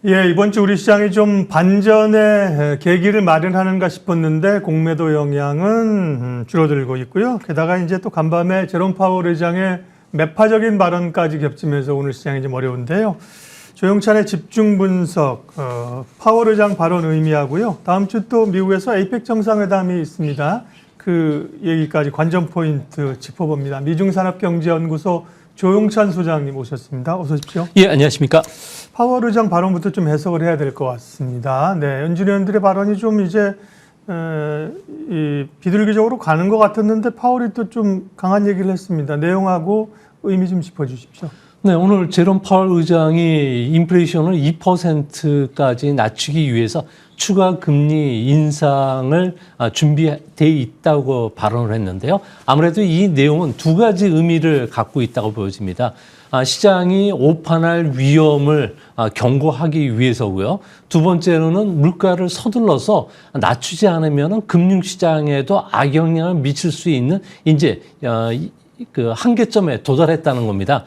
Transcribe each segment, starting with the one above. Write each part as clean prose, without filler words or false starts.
예, 이번 주 우리 시장이 좀 반전의 계기를 마련하는가 싶었는데 공매도 영향은 줄어들고 있고요. 게다가 이제 또 간밤에 제롬 파월 의장의 매파적인 발언까지 겹치면서 오늘 시장이 좀 어려운데요. 조영찬의 집중 분석, 파월 의장 발언 의미하고요. 다음 주 또 미국에서 에이펙 정상회담이 있습니다. 그 얘기까지 관전 포인트 짚어봅니다. 미중산업경제연구소 조영찬 소장님 오셨습니다. 어서 오십시오. 예, 안녕하십니까. 파월 의장 발언부터 좀 해석을 해야 될 것 같습니다. 네, 연준 의원들의 발언이 좀 이제 비둘기적으로 가는 것 같았는데 파월이 또 좀 강한 얘기를 했습니다. 내용하고 의미 좀 짚어주십시오. 네, 오늘 제롬 파월 의장이 인플레이션을 2%까지 낮추기 위해서 추가 금리 인상을 준비돼 있다고 발언을 했는데요. 아무래도 이 내용은 두 가지 의미를 갖고 있다고 보여집니다. 시장이 오판할 위험을 경고하기 위해서고요. 두 번째로는 물가를 서둘러서 낮추지 않으면 금융시장에도 악영향을 미칠 수 있는 이제 그 한계점에 도달했다는 겁니다.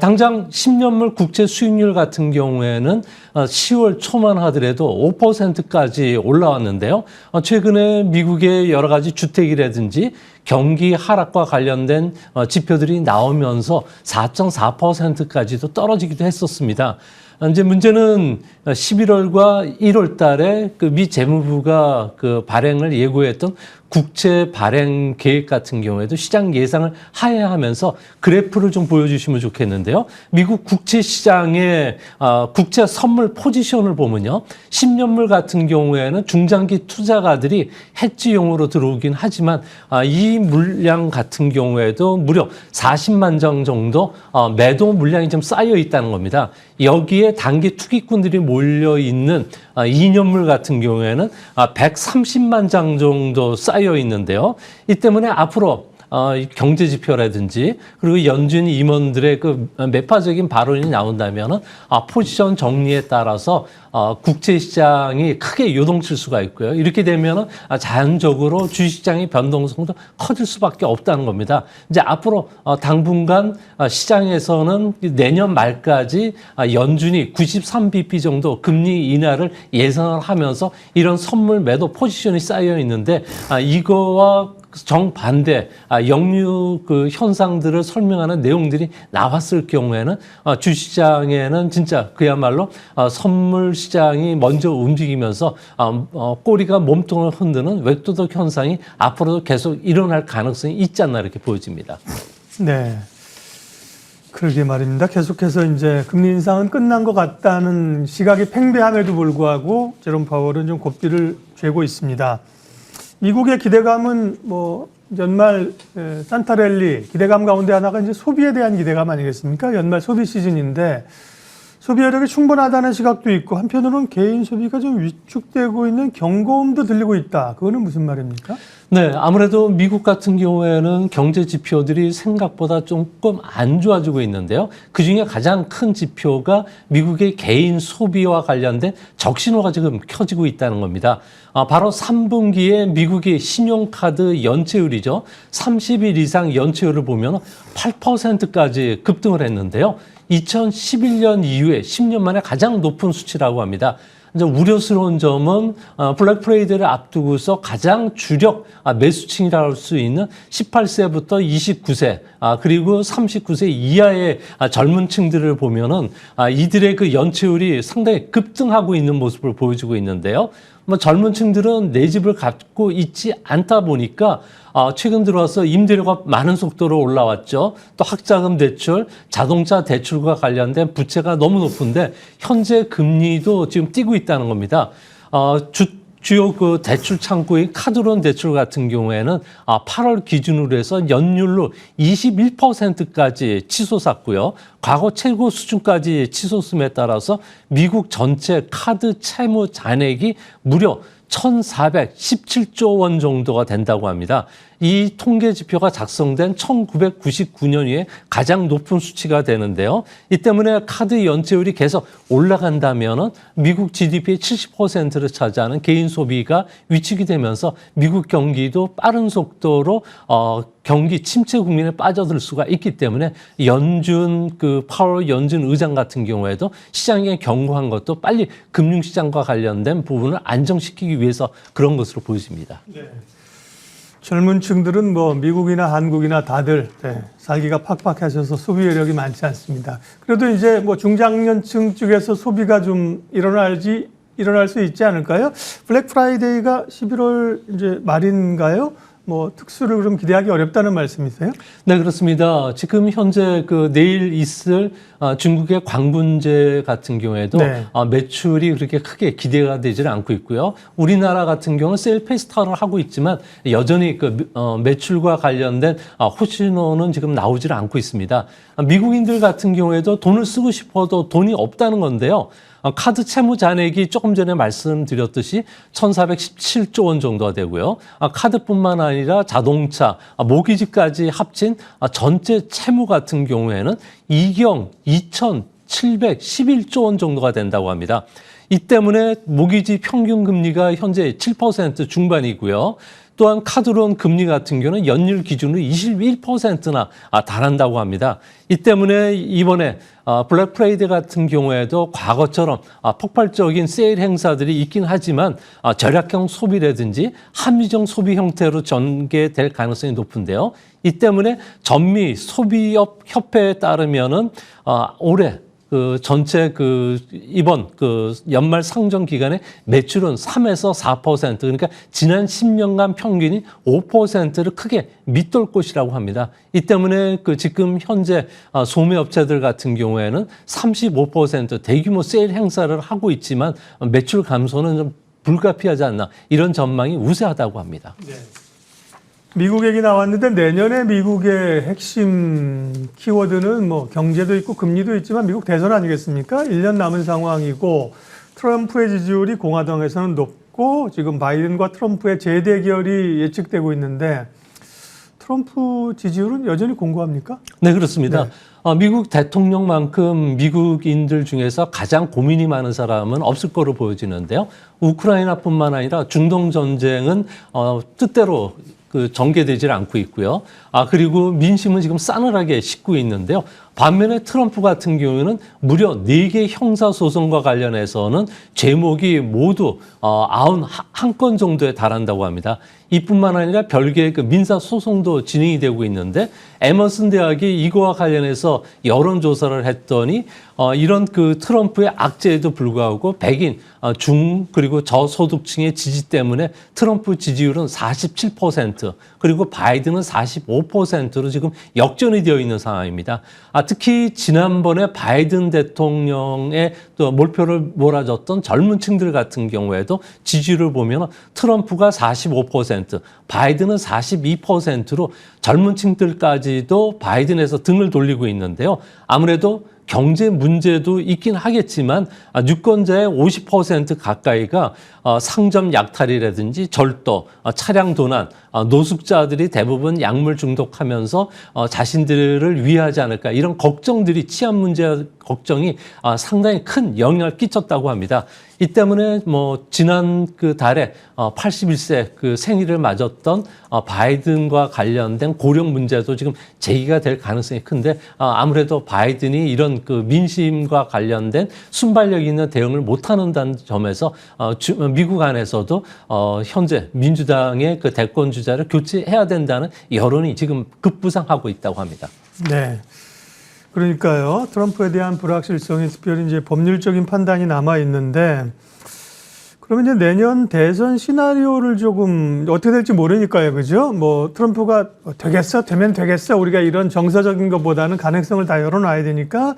당장 10년물 국채 수익률 같은 경우에는 10월 초만 하더라도 5%까지 올라왔는데요. 최근에 미국의 여러 가지 주택이라든지 경기 하락과 관련된 지표들이 나오면서 4.4%까지도 떨어지기도 했었습니다. 이제 문제는 11월과 1월 달에 그 미 재무부가 그 발행을 예고했던 국채 발행 계획 같은 경우에도 시장 예상을 하회하면서 그래프를 좀 보여주시면 좋겠는데요. 미국 국채 시장의 국채 선물 포지션을 보면요. 10년물 같은 경우에는 중장기 투자가들이 해지용으로 들어오긴 하지만 이 물량 같은 경우에도 무려 40만 장 정도 매도 물량이 좀 쌓여 있다는 겁니다. 여기에 단기 투기꾼들이 몰려 있는 2년물 같은 경우에는 130만 장 정도 쌓여 있는데요. 이 때문에 앞으로 경제 지표라든지 그리고 연준 임원들의 그 매파적인 발언이 나온다면은 포지션 정리에 따라서 국채 시장이 크게 요동칠 수가 있고요. 이렇게 되면은 자연적으로 주식시장의 변동성도 커질 수밖에 없다는 겁니다. 이제 앞으로 당분간 시장에서는 내년 말까지 연준이 93bp 정도 금리 인하를 예상을 하면서 이런 선물 매도 포지션이 쌓여 있는데 이거와 정반대 역류 그 현상들을 설명하는 내용들이 나왔을 경우에는 주시장에는 진짜 그야말로 선물 시장이 먼저 움직이면서 꼬리가 몸통을 흔드는 웹도덕 현상이 앞으로도 계속 일어날 가능성이 있지 않나 이렇게 보여집니다. 네. 그러게 말입니다. 계속해서 이제 금리 인상은 끝난 것 같다는 시각이 팽배함에도 불구하고 제롬 파월은 좀 고삐를 쬐고 있습니다. 미국의 기대감은 뭐 연말 산타랠리 기대감 가운데 하나가 이제 소비에 대한 기대감 아니겠습니까? 연말 소비 시즌인데 소비 여력이 충분하다는 시각도 있고 한편으로는 개인 소비가 좀 위축되고 있는 경고음도 들리고 있다. 그거는 무슨 말입니까? 네, 아무래도 미국 같은 경우에는 경제 지표들이 생각보다 조금 안 좋아지고 있는데요. 그중에 가장 큰 지표가 미국의 개인 소비와 관련된 적신호가 지금 켜지고 있다는 겁니다. 바로 3분기에 미국의 신용카드 연체율이죠. 30일 이상 연체율을 보면 8%까지 급등을 했는데요. 2011년 이후에 10년 만에 가장 높은 수치라고 합니다. 이제 우려스러운 점은 블랙 프라이데이를 앞두고서 가장 주력 매수층이라고 할 수 있는 18세부터 29세 그리고 39세 이하의 젊은 층들을 보면은 이들의 그 연체율이 상당히 급등하고 있는 모습을 보여주고 있는데요. 뭐 젊은 층들은 내 집을 갖고 있지 않다 보니까 최근 들어와서 임대료가 많은 속도로 올라왔죠. 또 학자금 대출, 자동차 대출과 관련된 부채가 너무 높은데 현재 금리도 지금 뛰고 있다는 겁니다. 주요 그 대출 창구인 카드론 대출 같은 경우에는 8월 기준으로 해서 연율로 21%까지 치솟았고요. 과거 최고 수준까지 치솟음에 따라서 미국 전체 카드 채무 잔액이 무려 1,417조 원 정도가 된다고 합니다. 이 통계 지표가 작성된 1999년 이후에 가장 높은 수치가 되는데요. 이 때문에 카드 연체율이 계속 올라간다면 미국 GDP의 70%를 차지하는 개인 소비가 위축이 되면서 미국 경기도 빠른 속도로 경기 침체 국면에 빠져들 수가 있기 때문에 파월 연준 의장 같은 경우에도 시장에 경고한 것도 빨리 금융시장과 관련된 부분을 안정시키기 위해서 그런 것으로 보여집니다. 네. 젊은 층들은 뭐 미국이나 한국이나 다들 살기가 팍팍하셔서 소비 여력이 많지 않습니다. 그래도 이제 뭐 중장년층 쪽에서 소비가 좀 일어날 수 있지 않을까요? 블랙 프라이데이가 11월 이제 말인가요? 뭐 특수를 그럼 기대하기 어렵다는 말씀이세요? 네, 그렇습니다. 지금 현재 내일 있을 중국의 광분제 같은 경우에도 네. 매출이 그렇게 크게 기대가 되지는 않고 있고요. 우리나라 같은 경우는 세일 페스타를 하고 있지만 여전히 매출과 관련된 호신호는 지금 나오질 않고 있습니다. 미국인들 같은 경우에도 돈을 쓰고 싶어도 돈이 없다는 건데요. 카드 채무 잔액이 조금 전에 말씀드렸듯이 1,417조 원 정도가 되고요. 카드뿐만 아니라 자동차, 모기지까지 합친 전체 채무 같은 경우에는 2,711조 원 정도가 된다고 합니다. 이 때문에 모기지 평균 금리가 현재 7% 중반이고요. 또한 카드론 금리 같은 경우는 연율 기준으로 21%나 달한다고 합니다. 이 때문에 이번에 블랙 프라이데이 같은 경우에도 과거처럼 폭발적인 세일 행사들이 있긴 하지만 절약형 소비라든지 합리적 소비 형태로 전개될 가능성이 높은데요. 이 때문에 전미 소비업 협회에 따르면은 올해 전체 이번 연말 상정 기간에 매출은 3에서 4%, 그러니까 지난 10년간 평균이 5%를 크게 밑돌 것이라고 합니다. 이 때문에 지금 현재 소매업체들 같은 경우에는 35% 대규모 세일 행사를 하고 있지만 매출 감소는 좀 불가피하지 않나, 이런 전망이 우세하다고 합니다. 네. 미국 얘기 나왔는데 내년에 미국의 핵심 키워드는 뭐 경제도 있고 금리도 있지만 미국 대선 아니겠습니까? 1년 남은 상황이고 트럼프의 지지율이 공화당에서는 높고 지금 바이든과 트럼프의 재대결이 예측되고 있는데 트럼프 지지율은 여전히 공고합니까? 네, 그렇습니다. 네. 미국 대통령만큼 미국인들 중에서 가장 고민이 많은 사람은 없을 거로 보여지는데요. 우크라이나뿐만 아니라 중동 전쟁은 뜻대로 전개되질 않고 있고요. 그리고 민심은 지금 싸늘하게 식고 있는데요. 반면에 트럼프 같은 경우에는 무려 4개 형사소송과 관련해서는 제목이 모두 91건 정도에 달한다고 합니다. 이뿐만 아니라 별개의 민사소송도 진행이 되고 있는데 에머슨 대학이 이거와 관련해서 여론조사를 했더니 이런 트럼프의 악재에도 불구하고 백인, 그리고 저소득층의 지지 때문에 트럼프 지지율은 47%, 그리고 바이든은 45%로 지금 역전이 되어 있는 상황입니다. 특히 지난번에 바이든 대통령의 또 몰표를 몰아줬던 젊은 층들 같은 경우에도 지지율을 보면 트럼프가 45%, 바이든은 42%로 젊은 층들까지도 바이든에서 등을 돌리고 있는데요. 아무래도 경제 문제도 있긴 하겠지만 유권자의 50% 가까이가 상점 약탈이라든지 절도, 차량 도난, 노숙자들이 대부분 약물 중독하면서 자신들을 위하지 않을까, 이런 걱정들이, 치안 문제 걱정이 상당히 큰 영향을 끼쳤다고 합니다. 이 때문에 지난 달에 81세 생일을 맞았던 바이든과 관련된 고령 문제도 지금 제기가 될 가능성이 큰데 아무래도 바이든이 이런 민심과 관련된 순발력 있는 대응을 못하는다는 점에서 미국 안에서도 현재 민주당의 대권 주자를 교체해야 된다는 여론이 지금 급부상하고 있다고 합니다. 네. 그러니까요. 트럼프에 대한 불확실성이 특별히 이제 법률적인 판단이 남아 있는데, 그러면 이제 내년 대선 시나리오를 조금 어떻게 될지 모르니까요. 그죠? 트럼프가 되면 되겠어. 우리가 이런 정서적인 것보다는 가능성을 다 열어놔야 되니까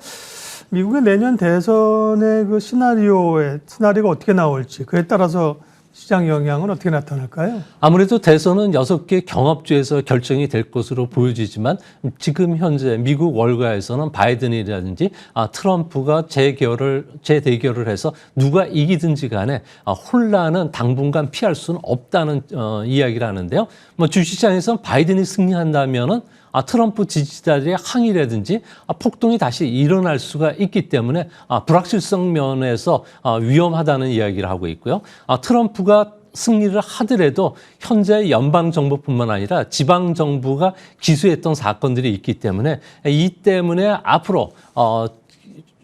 미국의 내년 대선의 시나리오가 어떻게 나올지, 그에 따라서 시장 영향은 어떻게 나타날까요? 아무래도 대선은 6개 경합주에서 결정이 될 것으로 보여지지만 지금 현재 미국 월가에서는 바이든이라든지 트럼프가 재대결을 해서 누가 이기든지 간에 혼란은 당분간 피할 수는 없다는 이야기를 하는데요. 주시장에서는 바이든이 승리한다면은 트럼프 지지자들의 항의라든지 폭동이 다시 일어날 수가 있기 때문에 불확실성 면에서 위험하다는 이야기를 하고 있고요. 트럼프가 승리를 하더라도 현재 연방 정부뿐만 아니라 지방 정부가 기소했던 사건들이 있기 때문에 이 때문에 앞으로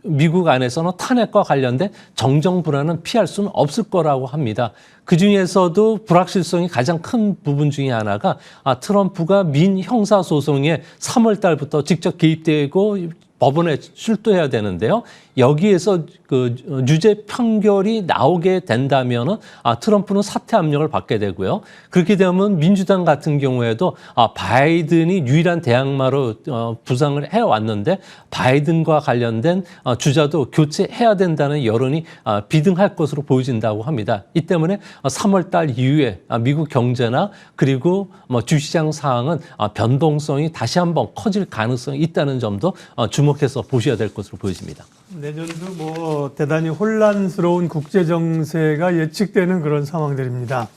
미국 안에서는 탄핵과 관련된 정정 불안은 피할 수는 없을 거라고 합니다. 그중에서도 불확실성이 가장 큰 부분 중에 하나가 트럼프가 민 형사소송에 3월 달부터 직접 개입되고 법원에 출두해야 되는데요. 여기에서 그 유죄 판결이 나오게 된다면은 트럼프는 사퇴 압력을 받게 되고요. 그렇게 되면 민주당 같은 경우에도 바이든이 유일한 대항마로 부상을 해왔는데 바이든과 관련된 주자도 교체해야 된다는 여론이 비등할 것으로 보여진다고 합니다. 이 때문에 3월 달 이후에 미국 경제나 그리고 주시장 상황은 변동성이 다시 한번 커질 가능성이 있다는 점도 주목해서 보셔야 될 것으로 보여집니다. 내년도 뭐 대단히 혼란스러운 국제 정세가 예측되는 그런 상황들입니다.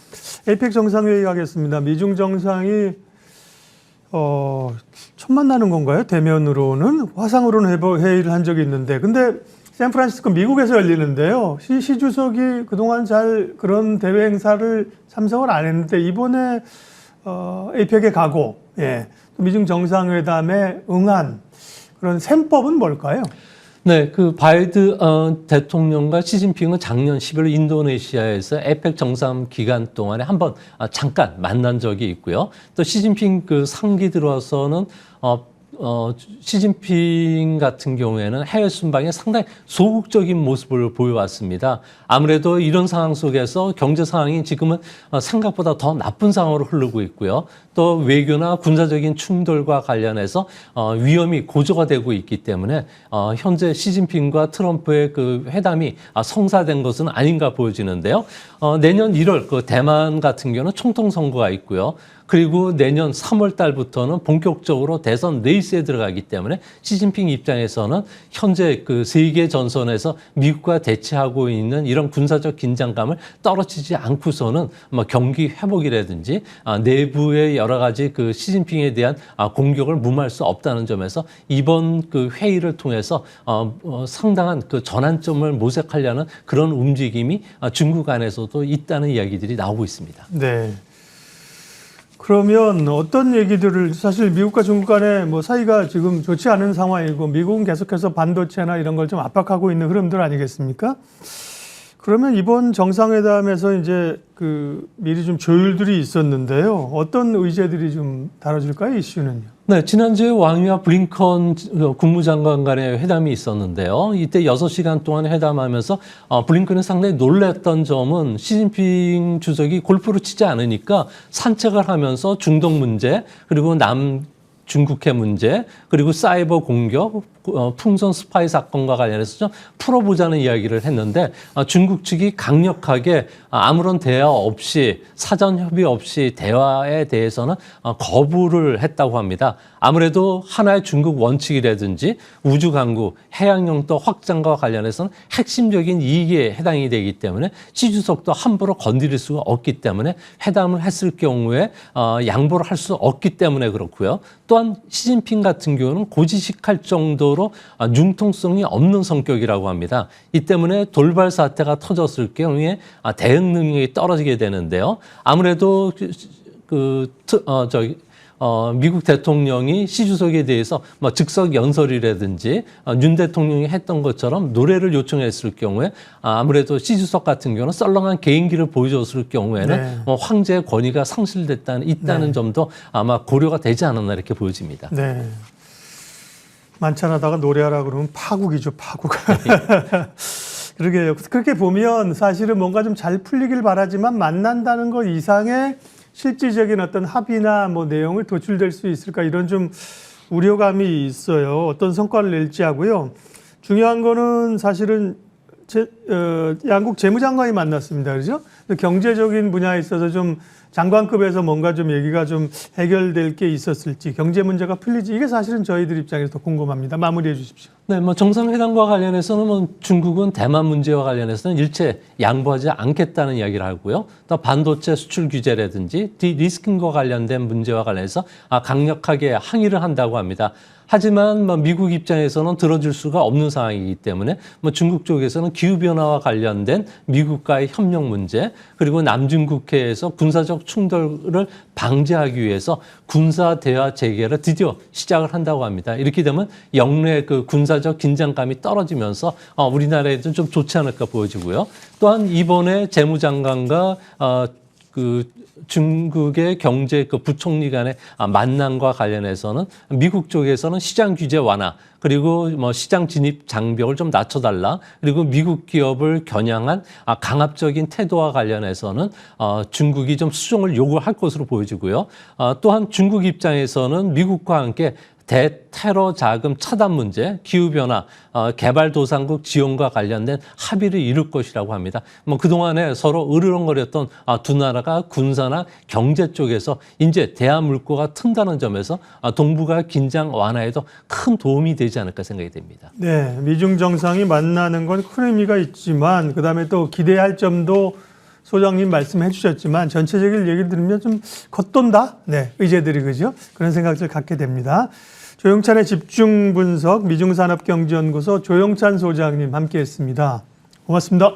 에이펙 정상회의 하겠습니다. 미중 정상이 처음 만나는 건가요? 대면으로는 화상으로는 회의를 한 적이 있는데, 근데 샌프란시스코 미국에서 열리는데요. 시 주석이 그동안 잘 그런 대외 행사를 참석을 안 했는데 이번에 에이펙에 가고, 미중 정상회담에 응한 그런 셈법은 뭘까요? 네, 그 바이든 대통령과 시진핑은 작년 11월 인도네시아에서 에펙 정상 기간 동안에 한번 잠깐 만난 적이 있고요. 또 시진핑 그 상기 들어서는 시진핑 같은 경우에는 해외 순방에 상당히 소극적인 모습을 보여왔습니다. 아무래도 이런 상황 속에서 경제 상황이 지금은 생각보다 더 나쁜 상황으로 흐르고 있고요. 또 외교나 군사적인 충돌과 관련해서 위험이 고조가 되고 있기 때문에 현재 시진핑과 트럼프의 그 회담이 성사된 것은 아닌가 보여지는데요. 내년 1월 그 대만 같은 경우는 총통 선거가 있고요. 그리고 내년 3월 달부터는 본격적으로 대선 레이스에 들어가기 때문에 시진핑 입장에서는 현재 그 세계 전선에서 미국과 대치하고 있는 이런 군사적 긴장감을 떨어지지 않고서는 뭐 경기 회복이라든지 내부의 여러 가지 그 시진핑에 대한 공격을 무마할 수 없다는 점에서 이번 그 회의를 통해서 상당한 그 전환점을 모색하려는 그런 움직임이 중국 안에서도 있다는 이야기들이 나오고 있습니다. 네. 그러면 어떤 얘기들을, 사실 미국과 중국 간에 뭐 사이가 지금 좋지 않은 상황이고 미국은 계속해서 반도체나 이런 걸 좀 압박하고 있는 흐름들 아니겠습니까? 그러면 이번 정상회담에서 이제 그 미리 좀 조율들이 있었는데요. 어떤 의제들이 좀 다뤄질까요, 이슈는요? 네, 지난주에 왕이와 블링컨 국무장관 간의 회담이 있었는데요. 이때 6시간 동안 회담하면서 블링컨이 상당히 놀랐던 점은 시진핑 주석이 골프를 치지 않으니까 산책을 하면서 중동 문제, 그리고 중국해 문제, 그리고 사이버 공격, 풍선 스파이 사건과 관련해서 좀 풀어보자는 이야기를 했는데 중국 측이 강력하게 아무런 대화 없이, 사전 협의 없이 대화에 대해서는 거부를 했다고 합니다. 아무래도 하나의 중국 원칙이라든지 우주 강국, 해양 영토 확장과 관련해서는 핵심적인 이익에 해당이 되기 때문에 시 주석도 함부로 건드릴 수가 없기 때문에 회담을 했을 경우에 양보를 할 수 없기 때문에 그렇고요. 또한 시진핑 같은 경우는 고지식할 정도로 융통성이 없는 성격이라고 합니다. 이 때문에 돌발 사태가 터졌을 경우에 대응 능력이 떨어지게 되는데요. 아무래도 미국 대통령이 시 주석에 대해서 뭐 즉석 연설이라든지 윤 대통령이 했던 것처럼 노래를 요청했을 경우에 아무래도 시 주석 같은 경우는 썰렁한 개인기를 보여줬을 경우에는 황제의 권위가 있다는 점도 아마 고려가 되지 않았나 이렇게 보여집니다. 네. 만찬하다가 노래하라 그러면 파국이죠, 파국. 그렇게 보면 사실은 뭔가 좀 잘 풀리길 바라지만 만난다는 것 이상의 실질적인 어떤 합의나 뭐 내용을 도출될 수 있을까, 이런 좀 우려감이 있어요. 어떤 성과를 낼지 하고요. 중요한 거는 사실은 양국 재무장관이 만났습니다. 그렇죠? 경제적인 분야에 있어서 좀 장관급에서 뭔가 좀 얘기가 좀 해결될 게 있었을지, 경제 문제가 풀리지, 이게 사실은 저희들 입장에서 더 궁금합니다. 마무리해 주십시오. 네, 뭐 정상회담과 관련해서는 뭐 중국은 대만 문제와 관련해서는 일체 양보하지 않겠다는 이야기를 하고요. 또 반도체 수출 규제라든지 디리스킹과 관련된 문제와 관련해서 강력하게 항의를 한다고 합니다. 하지만 미국 입장에서는 들어줄 수가 없는 상황이기 때문에 중국 쪽에서는 기후변화와 관련된 미국과의 협력 문제, 그리고 남중국해에서 군사적 충돌을 방지하기 위해서 군사 대화 재개를 드디어 시작을 한다고 합니다. 이렇게 되면 영내 그 군사적 긴장감이 떨어지면서 우리나라에도 좀 좋지 않을까 보여지고요. 또한 이번에 재무장관과 그 중국의 경제 그 부총리 간의 만남과 관련해서는 미국 쪽에서는 시장 규제 완화, 그리고 시장 진입 장벽을 좀 낮춰달라, 그리고 미국 기업을 겨냥한 강압적인 태도와 관련해서는 중국이 좀 수정을 요구할 것으로 보여지고요. 또한 중국 입장에서는 미국과 함께 대테러 자금 차단 문제, 기후변화, 개발도상국 지원과 관련된 합의를 이룰 것이라고 합니다. 그동안에 서로 으르렁거렸던 두 나라가 군사나 경제 쪽에서 이제 대화물꼬가 튼다는 점에서 동북아 긴장 완화에도 큰 도움이 되지 않을까 생각이 됩니다. 네, 미중 정상이 만나는 건 큰 의미가 있지만 그다음에 또 기대할 점도 소장님 말씀해 주셨지만 전체적인 얘기를 들으면 좀 겉돈다? 네, 의제들이 그죠? 그런 생각을 갖게 됩니다. 조영찬의 집중 분석 미중산업경제연구소 조영찬 소장님 함께했습니다. 고맙습니다.